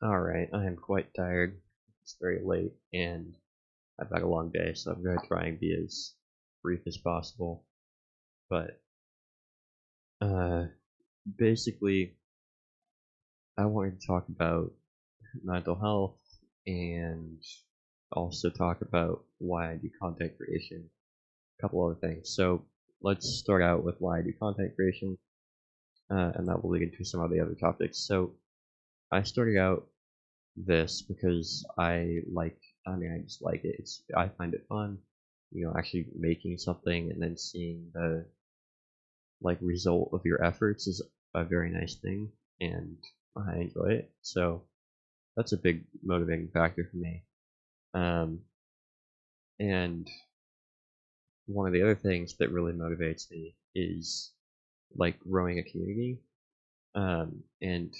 Alright, I am quite tired. It's very late, and I've had a long day, so I'm going to try and be as brief as possible. But, uh, basically, I wanted to talk about mental health and also talk about why I do content creation, a couple other things. So, let's start out with why I do content creation, and that will lead into some of the other topics. So, I started out this because I just like it. I find it fun, actually making something and then seeing the result of your efforts is a very nice thing, and I enjoy it. So that's a big motivating factor for me. Um, and one of the other things that really motivates me is growing a community. And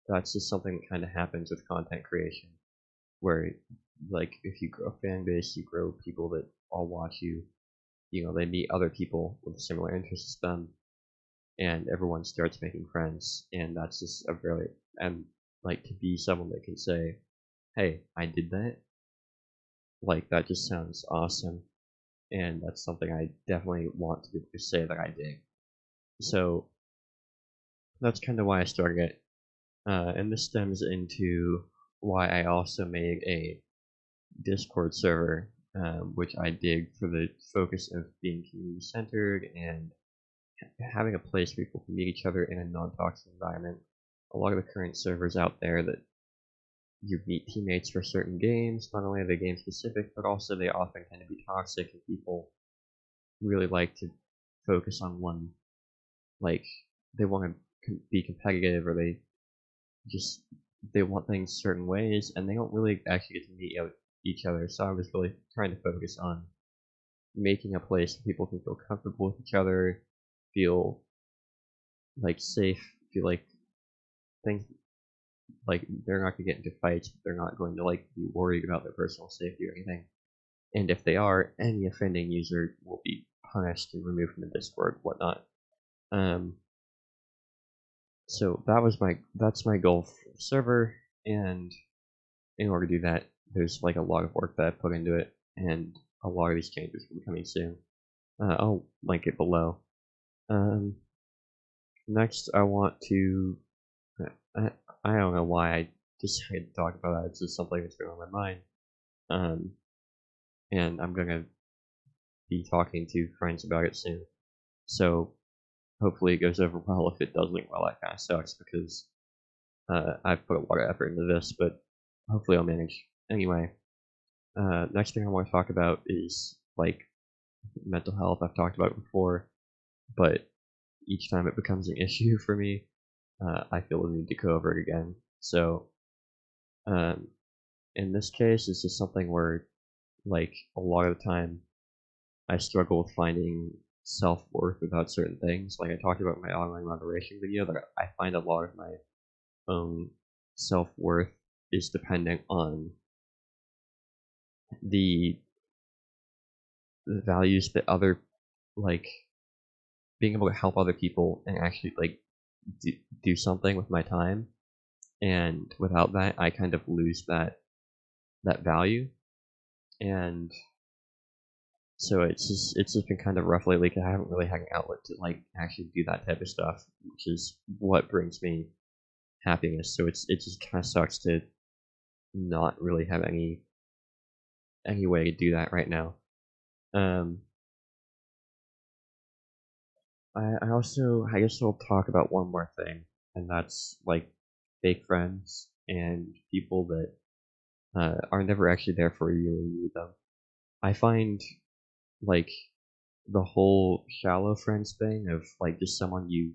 that's just something that kind of happens with content creation where if you grow a fan base, you grow people that all watch you. They meet other people with similar interests as them, and everyone starts making friends. And that's just a very and to be someone that can say, "Hey, I did that." That just sounds awesome, and that's something I definitely want to be able to say that I did. So that's kind of why I started it, and this stems into why I also made a Discord server, which I dig for the focus of being community centered and having a place where people can meet each other in a non-toxic environment. A lot of the current servers out there that you meet teammates for certain games, not only are they game specific, but also they often tend to be toxic, and people really like to focus on one, like, they want to be competitive, or just they want things certain ways, and they don't really actually get to meet each other. So I was really trying to focus on making a place where people can feel comfortable with each other, feel safe, feel like things they're not gonna get into fights, but they're not going to be worried about their personal safety or anything. And if they are, any offending user will be punished and removed from the Discord, whatnot. Um, so that's my goal for the server, and in order to do that, there's a lot of work that I put into it, and a lot of these changes will be coming soon. I'll link it below. Um, Next, I want to. I, I don't know why I decided to talk about that. It's just something that's been on my mind. Um, and I'm gonna be talking to friends about it soon. So hopefully it goes over well. If it doesn't, well, that kind of sucks because I've put a lot of effort into this, but hopefully I'll manage. Anyway, next thing I want to talk about is mental health. I've talked about it before, but each time it becomes an issue for me, I feel the need to go over it again. So um, in this case, it's just something where a lot of the time I struggle with finding self-worth without certain things. Like I talked about in my online moderation video, that I find a lot of my own self-worth is dependent on the, the values that other like being able to help other people and actually do something with my time. And without that, I kind of lose that value. And so it's just been kind of rough lately because I haven't really had an outlet to actually do that type of stuff, which is what brings me happiness. So it just kind of sucks to not really have any way to do that right now. Um, I guess I'll talk about one more thing, and that's fake friends and people that are never actually there for you when you need them. I find like the whole shallow friends thing of just someone you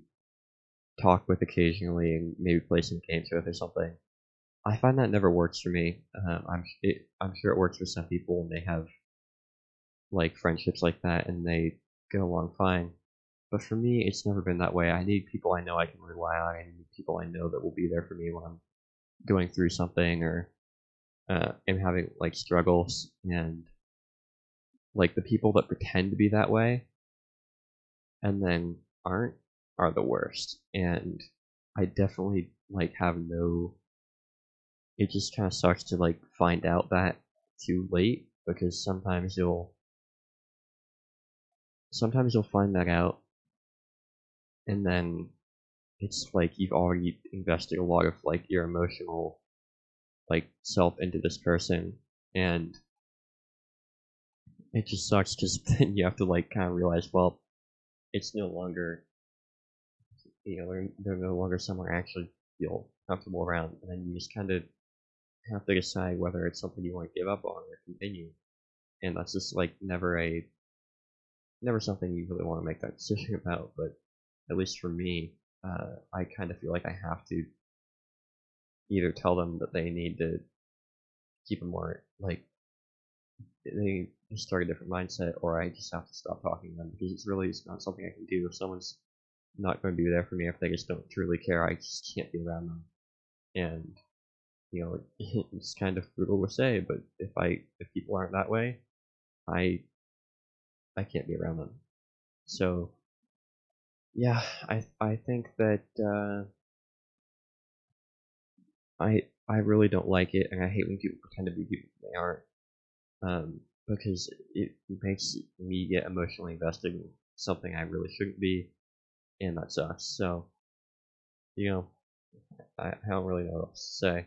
talk with occasionally and maybe play some games with or something. I find that never works for me. I'm sure it works for some people and they have friendships like that and they get along fine. But for me, it's never been that way. I need people I know I can rely on. I need people I know that will be there for me when I'm going through something or am having struggles. And the people that pretend to be that way and then aren't are the worst. And I definitely have no it just kind of sucks to like find out that too late, because sometimes you'll find that out, and then it's like you've already invested a lot of like your emotional like self into this person, and it just sucks because then you have to like kind of realize, well, it's no longer, they're no longer someone I actually feel comfortable around, and then you just kind of have to decide whether it's something you want to give up on or continue, and that's just like never something you really want to make that decision about. But at least for me, I kind of feel like I have to either tell them that they need to keep a more like they start a different mindset, or I just have to stop talking to them, because it's not something I can do. If someone's not going to be there for me, if they just don't truly care, I just can't be around them. And it's kind of brutal to say, but if people aren't that way, I I can't be around them. So yeah, I think that I really don't like it, and I hate when people pretend to be people they aren't. Because it makes me get emotionally invested in something I really shouldn't be, and that sucks. So, you know, I don't really know what else to say.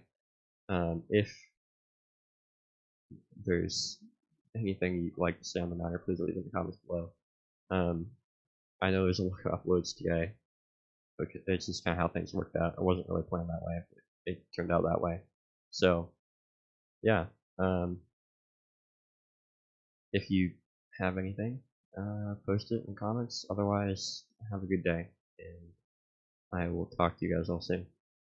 If there's anything you'd like to say on the matter, please leave it in the comments below. Um, I know there's a lot of uploads today, but it's just kind of how things worked out. I wasn't really planning that way, but it turned out that way. So, yeah. Um, if you have anything, post it in comments. Otherwise, have a good day, and I will talk to you guys all soon.